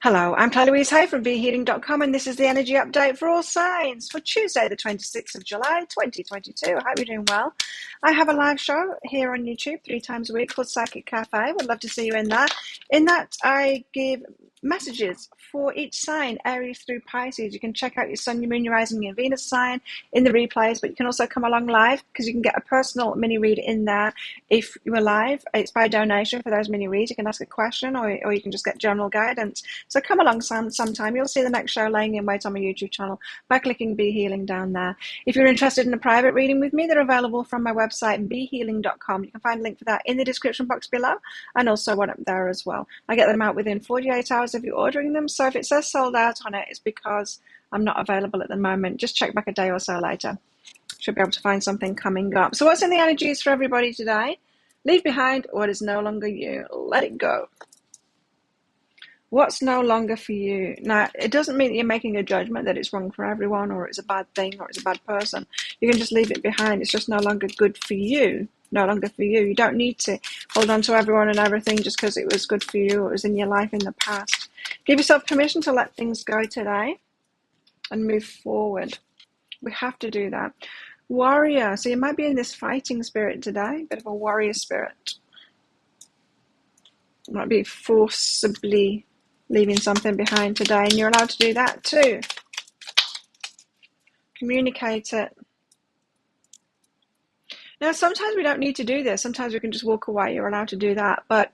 Hello, I'm Louise Hay from BeHealing.com, and this is the energy update for all signs for Tuesday, the 26th of July, 2022. I hope you're doing well. I have a live show here on YouTube 3 times a week called Psychic Cafe. Would love to see you in that. In that, I give messages for each sign, Aries through Pisces. You can check out your Sun, your Moon, your Rising, your Venus sign in the replays, but you can also come along live because you can get a personal mini read in there if you are live. It's by donation for those mini reads. You can ask a question or you can just get general guidance. So come along sometime. You'll see the next show laying in wait on my YouTube channel by clicking Be Healing down there. If you're interested in a private reading with me, they're available from my website, BeHealing.com. You can find a link for that in the description box below and also one up there as well. I get them out within 48 hours if you're ordering them. So if it says sold out on it, it's because I'm not available at the moment. Just check back a day or so later. Should be able to find something coming up. So what's in the energies for everybody today? Leave behind what is no longer you. Let it go. What's no longer for you? Now, it doesn't mean that you're making a judgment that it's wrong for everyone or it's a bad thing or it's a bad person. You can just leave it behind. It's just no longer good for you. No longer for you. You don't need to hold on to everyone and everything just because it was good for you or it was in your life in the past. Give yourself permission to let things go today and move forward. We have to do that. Warrior. So you might be in this fighting spirit today, bit of a warrior spirit. You might be forcibly leaving something behind today, and you're allowed to do that too. Communicate it. Now, sometimes we don't need to do this. Sometimes we can just walk away. You're allowed to do that, but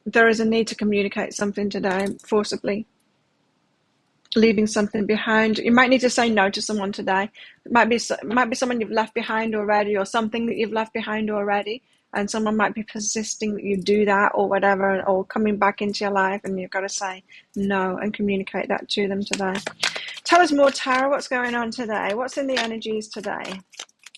there is a need to communicate something today, forcibly leaving something behind. You might need to say no to someone today. It might be someone you've left behind already, or something that you've left behind already. And someone might be persisting that you do that or whatever, or coming back into your life, and you've got to say no and communicate that to them today. Tell us more, Tara, what's going on today? What's in the energies today?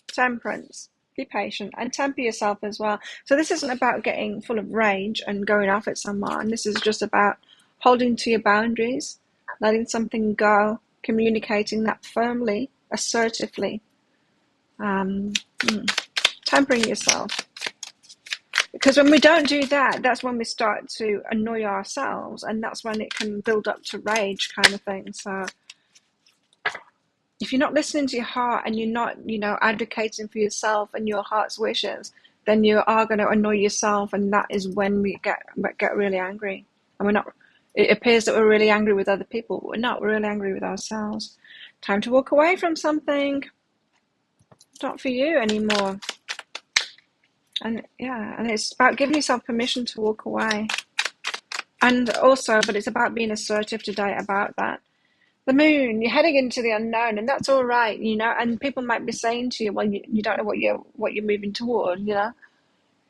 Temperance. Be patient and temper yourself as well. So this isn't about getting full of rage and going off at someone. This is just about holding to your boundaries, letting something go, communicating that firmly, assertively. Tempering yourself. Because when we don't do that, that's when we start to annoy ourselves, and that's when it can build up to rage kind of thing. So if you're not listening to your heart and you're not, advocating for yourself and your heart's wishes, then you are going to annoy yourself, and that is when we get really angry. And we're not. It appears that we're really angry with other people, but we're not. We're really angry with ourselves. Time to walk away from something. It's not for you anymore. And it's about giving yourself permission to walk away. And also, but it's about being assertive today about that. The moon, you're heading into the unknown, and that's all right, and people might be saying to you, well, you don't know what you're moving toward,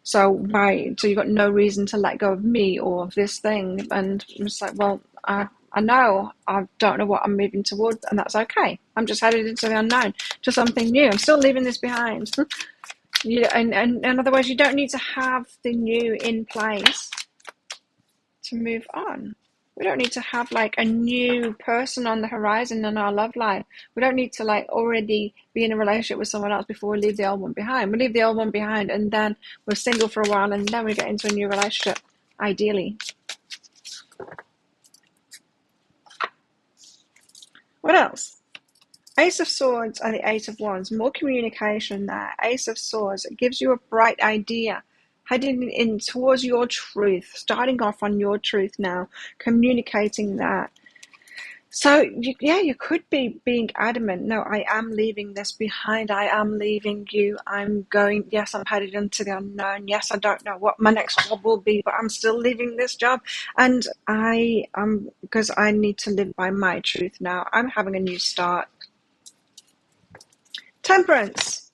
So you've got no reason to let go of me or of this thing. And it's like, well, I know I don't know what I'm moving towards, and that's okay. I'm just headed into the unknown, to something new. I'm still leaving this behind. And in other words, you don't need to have the new in place to move on. We don't need to have like a new person on the horizon in our love life. We don't need to already be in a relationship with someone else before we leave the old one behind. We leave the old one behind, and then we're single for a while, and then we get into a new relationship, ideally. What else? Ace of Swords and the Eight of Wands. More communication there. Ace of Swords. It gives you a bright idea. Heading in towards your truth. Starting off on your truth now. Communicating that. So, you could be being adamant. No, I am leaving this behind. I am leaving you. I'm headed into the unknown. Yes, I don't know what my next job will be, but I'm still leaving this job. And because I need to live by my truth now. I'm having a new start. Temperance.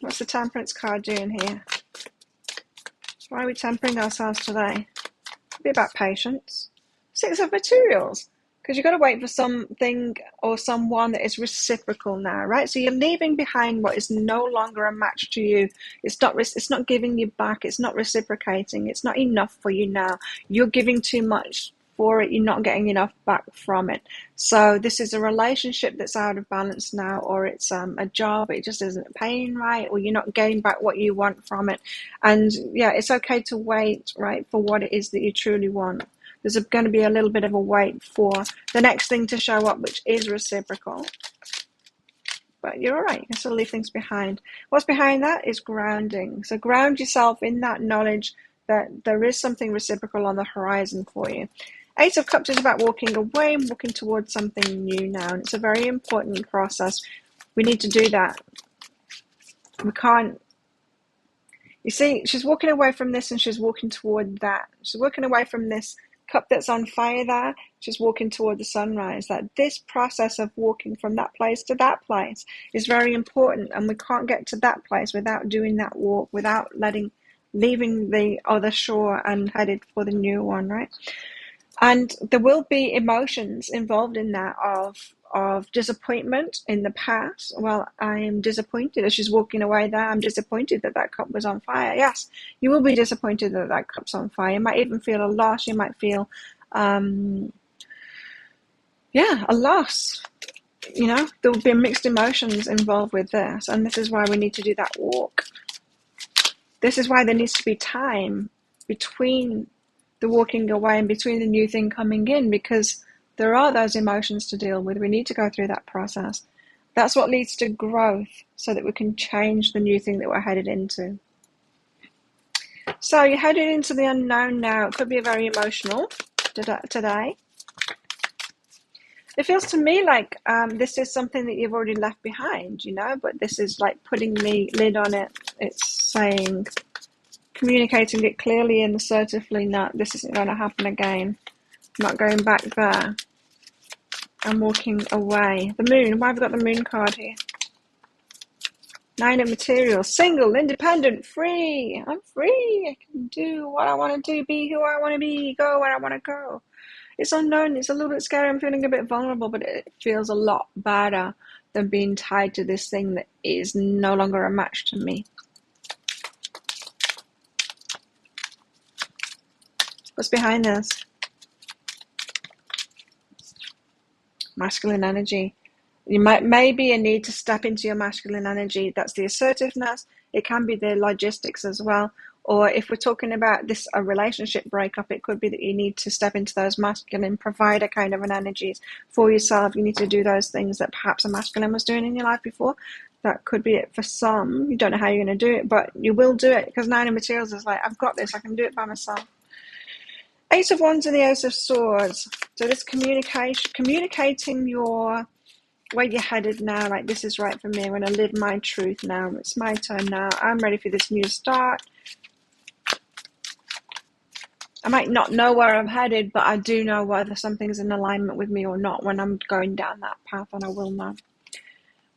What's the Temperance card doing here? Why are we tempering ourselves today? It'll be about patience. Six of Materials. Because you've got to wait for something or someone that is reciprocal now, right? So you're leaving behind what is no longer a match to you. It's not giving you back. It's not reciprocating. It's not enough for you now. You're giving too much for it. You're not getting enough back from it. So this is a relationship that's out of balance now, or it's a job, it just isn't paying right, or you're not getting back what you want from it. And it's okay to wait, right, for what it is that you truly want. there's going to be a little bit of a wait for the next thing to show up, which is reciprocal. But you're all right. You can still leave things behind. What's behind that is grounding. So ground yourself in that knowledge that there is something reciprocal on the horizon for you. Ace of Cups is about walking away and walking towards something new now. And it's a very important process. We need to do that. We can't. You see, she's walking away from this and she's walking toward that. She's walking away from this cup that's on fire there. She's walking toward the sunrise. That this process of walking from that place to that place is very important. And we can't get to that place without doing that walk, without leaving the other shore and headed for the new one, right? And there will be emotions involved in that of disappointment in the past. Well, I am disappointed as she's walking away there. I'm disappointed that that cup was on fire. Yes, you will be disappointed that that cup's on fire. You might even feel a loss. You might feel, a loss. You know, there will be mixed emotions involved with this. And this is why we need to do that walk. This is why there needs to be time between the walking away and between the new thing coming in, because there are those emotions to deal with. We need to go through that process. That's what leads to growth, so that we can change the new thing that we're headed into. So you're headed into the unknown now. It could be very emotional today. It feels to me like this is something that you've already left behind, you know, but this is like putting the lid on it. It's saying, communicating it clearly and assertively, no, this isn't going to happen again. I'm not going back there. I'm walking away. The moon. Why have we got the moon card here? 9 of materials. Single, independent, free. I'm free. I can do what I want to do, be who I want to be, go where I want to go. It's unknown. It's a little bit scary. I'm feeling a bit vulnerable, but it feels a lot better than being tied to this thing that is no longer a match to me. What's behind this? Masculine energy. You maybe a need to step into your masculine energy. That's the assertiveness. It can be the logistics as well. Or if we're talking about a relationship breakup, it could be that you need to step into those masculine provider kind of an energies for yourself. You need to do those things that perhaps a masculine was doing in your life before. That could be it for some. You don't know how you're going to do it, but you will do it, because 9 of materials is like, I've got this. I can do it by myself. Ace of Wands and the Ace of Swords. So this communicating where you're headed now, like, this is right for me. I'm going to live my truth now. It's my turn now. I'm ready for this new start. I might not know where I'm headed, but I do know whether something's in alignment with me or not when I'm going down that path, and I will know.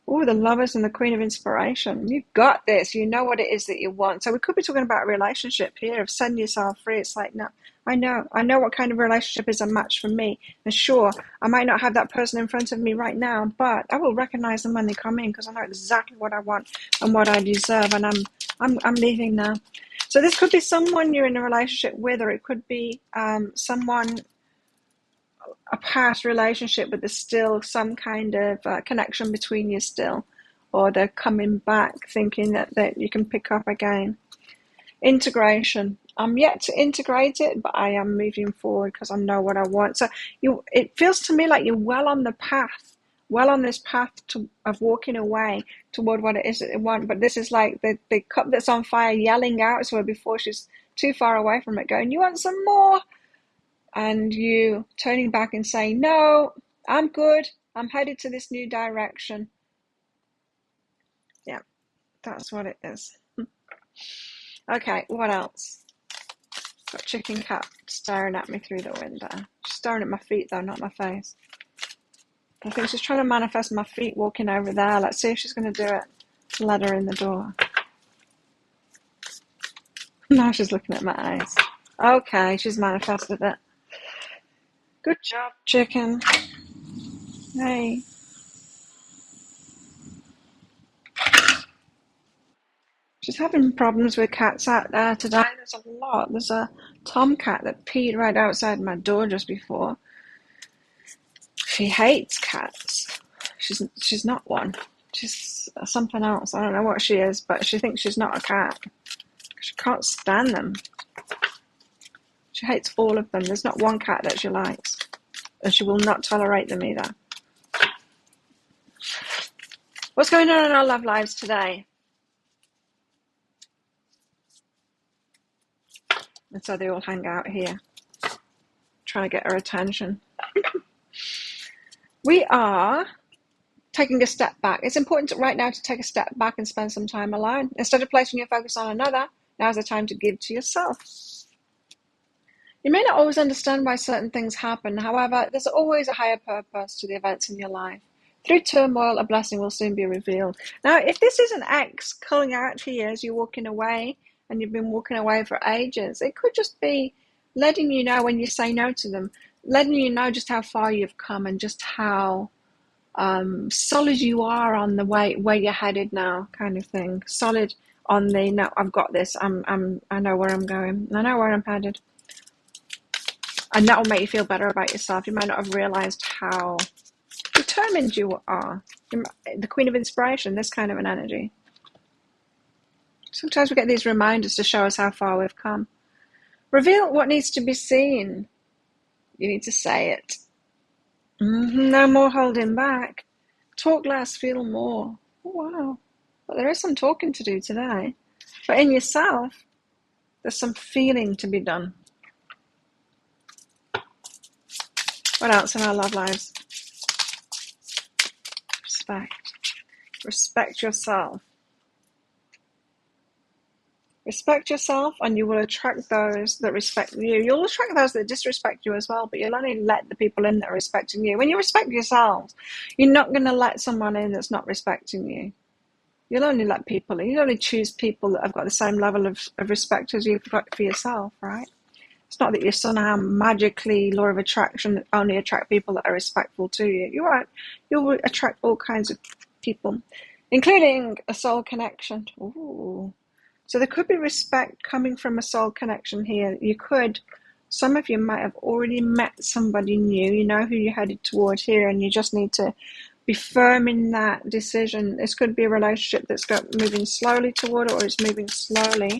Oh, the Lovers and the Queen of Inspiration. You've got this. You know what it is that you want. So we could be talking about a relationship here, of setting yourself free. It's like, no, I know what kind of relationship is a match for me. And sure, I might not have that person in front of me right now, but I will recognize them when they come in, because I know exactly what I want and what I deserve. And I'm leaving now. So this could be someone you're in a relationship with, or it could be someone, a past relationship, but there's still some kind of connection between you still, or they're coming back thinking that you can pick up again. Integration. I'm yet to integrate it, but I am moving forward because I know what I want. So it feels to me like you're well on this path of walking away toward what it is that they want. But this is like the cup that's on fire yelling out to her before she's too far away from it, going, you want some more? And you turning back and saying, no, I'm good. I'm headed to this new direction. Yeah, that's what it is. Okay, what else? Got chicken cat staring at me through the window. She's staring at my feet though, not my face. I think she's trying to manifest my feet walking over there. Let's see if she's going to do it. Let her in the door. Now she's looking at my eyes. Okay, she's manifested it. Good job, chicken. Hey. She's having problems with cats out there today. There's a lot. There's a tomcat that peed right outside my door just before. She hates cats. She's not one. She's something else. I don't know what she is, but she thinks she's not a cat. She can't stand them. She hates all of them. There's not one cat that she likes. And she will not tolerate them either. What's going on in our love lives today? And so they all hang out here, trying to get her attention. We are taking a step back. It's important right now to take a step back and spend some time alone. Instead of placing your focus on another, now's the time to give to yourself. You may not always understand why certain things happen. However, there's always a higher purpose to the events in your life. Through turmoil, a blessing will soon be revealed. Now, if this is an ex calling out to you as you're walking away, and you've been walking away for ages, it could just be letting you know when you say no to them, letting you know just how far you've come and just how solid you are on the way where you're headed now, kind of thing. Solid on the no, I've got this. I know where I'm going. I know where I'm headed, and that will make you feel better about yourself. You might not have realized how determined you are. The Queen of Inspiration, this kind of an energy. Sometimes we get these reminders to show us how far we've come. Reveal what needs to be seen. You need to say it. No more holding back. Talk less, feel more. Oh, wow. But there is some talking to do today. But in yourself, there's some feeling to be done. What else in our love lives? Respect. Respect yourself. Respect yourself and you will attract those that respect you. You'll attract those that disrespect you as well, but you'll only let the people in that are respecting you. When you respect yourselves, you're not going to let someone in that's not respecting you. You'll only let people in. You'll only choose people that have got the same level of respect as you've got for yourself, right? It's not that you somehow magically, law of attraction, only attract people that are respectful to you. You won't. You'll attract all kinds of people, including a soul connection. Ooh. So there could be respect coming from a soul connection here. Some of you might have already met somebody new. You know who you're headed toward here, and you just need to be firm in that decision. This could be a relationship that's moving slowly toward it, or it's moving slowly.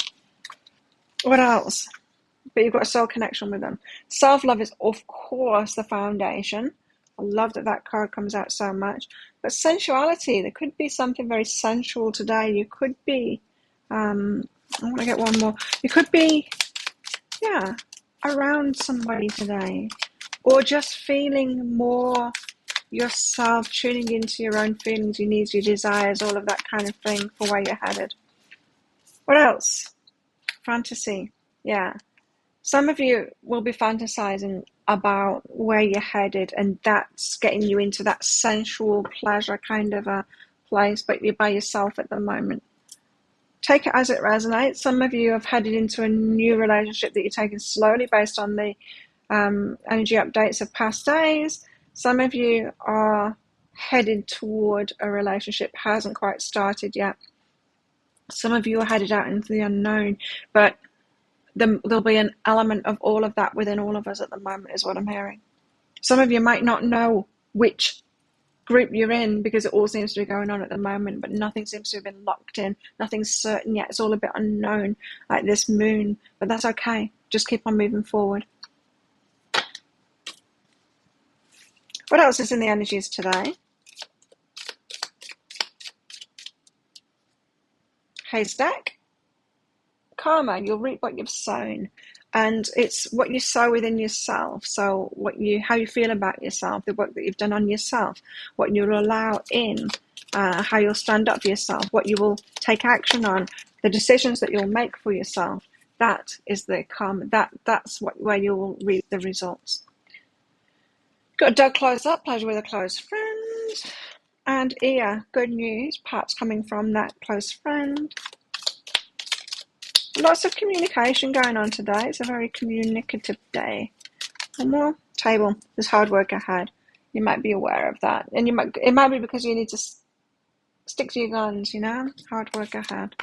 What else? But you've got a soul connection with them. Self-love is, of course, the foundation. I love that card comes out so much. But sensuality, there could be something very sensual today. You could be... I want to get one more. You could be, around somebody today, or just feeling more yourself, tuning into your own feelings, your needs, your desires, all of that kind of thing for where you're headed. What else? Fantasy. Yeah. Some of you will be fantasizing about where you're headed, and that's getting you into that sensual pleasure kind of a place, but you're by yourself at the moment. Take it as it resonates. Some of you have headed into a new relationship that you're taking slowly based on the energy updates of past days. Some of you are headed toward a relationship that hasn't quite started yet. Some of you are headed out into the unknown, but there'll be an element of all of that within all of us at the moment is what I'm hearing. Some of you might not know which group you're in because it all seems to be going on at the moment, but nothing seems to have been locked in. Nothing's certain yet. It's all a bit unknown, like this moon, but that's okay. Just keep on moving forward. What else is in the energies today? Haystack. Karma, you'll reap what you've sown. And it's what you sow within yourself. So how you feel about yourself, the work that you've done on yourself, what you'll allow in, how you'll stand up for yourself, what you will take action on, the decisions that you'll make for yourself. That is the karma. That's where you'll reap the results. Got a dog close up, pleasure with a close friend. And ear, good news, perhaps coming from that close friend. Lots of communication going on today. It's a very communicative day. One more. Table. There's hard work ahead. You might be aware of that. And it might be because you need to stick to your guns, Hard work ahead.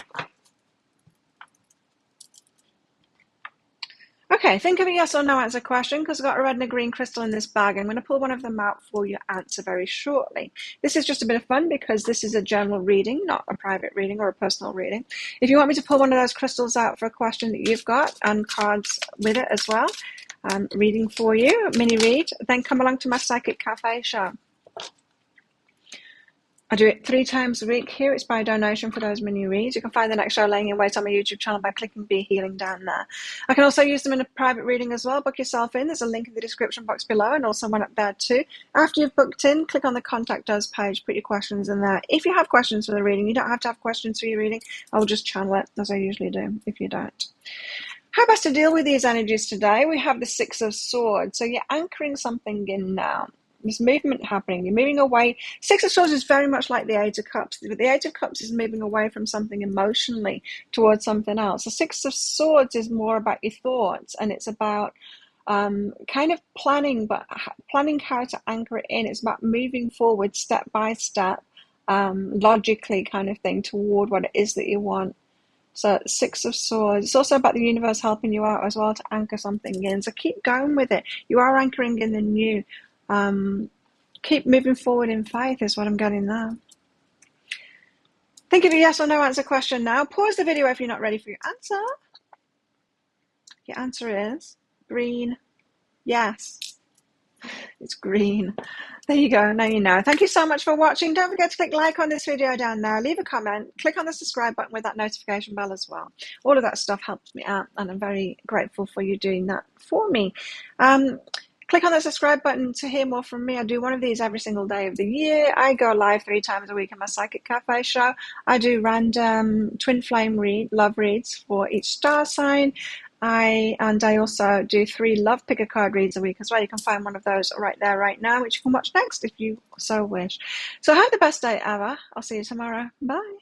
Okay, think of a yes or no answer question because I've got a red and a green crystal in this bag. I'm going to pull one of them out for your answer very shortly. This is just a bit of fun because this is a general reading, not a private reading or a personal reading. If you want me to pull one of those crystals out for a question that you've got and cards with it as well, reading for you, mini read, then come along to my Psychic Cafe show. I do it 3 times a week here. It's by donation for those mini reads. You can find the next show laying in wait on my YouTube channel by clicking Be Healing down there. I can also use them in a private reading as well. Book yourself in. There's a link in the description box below and also one up there too. After you've booked in, click on the Contact Us page. Put your questions in there. If you have questions for the reading, you don't have to have questions for your reading. I'll just channel it as I usually do if you don't. How best to deal with these energies today? We have the Six of Swords. So you're anchoring something in now. There's movement happening. You're moving away. Six of Swords is very much like the Eight of Cups. But the Eight of Cups is moving away from something emotionally towards something else. The Six of Swords is more about your thoughts, and it's about kind of planning, but planning how to anchor it in. It's about moving forward step by step, logically kind of thing toward what it is that you want. So Six of Swords. It's also about the universe helping you out as well to anchor something in. So keep going with it. You are anchoring in the new. Keep moving forward in faith is what I'm getting there. Think of a yes or no answer question now. Pause the video if you're not ready for your answer. Your answer is green. Yes. It's green. There you go. Now you know. Thank you so much for watching. Don't forget to click like on this video down there. Leave a comment. Click on the subscribe button with that notification bell as well. All of that stuff helps me out, and I'm very grateful for you doing that for me. Click on the subscribe button to hear more from me. I do one of these every single day of the year. I go live 3 times a week in my Psychic Cafe show. I do random twin flame love reads for each star sign. I also do 3 love picker card reads a week as well. You can find one of those right there, right now, which you can watch next if you so wish. So have the best day ever. I'll see you tomorrow. Bye.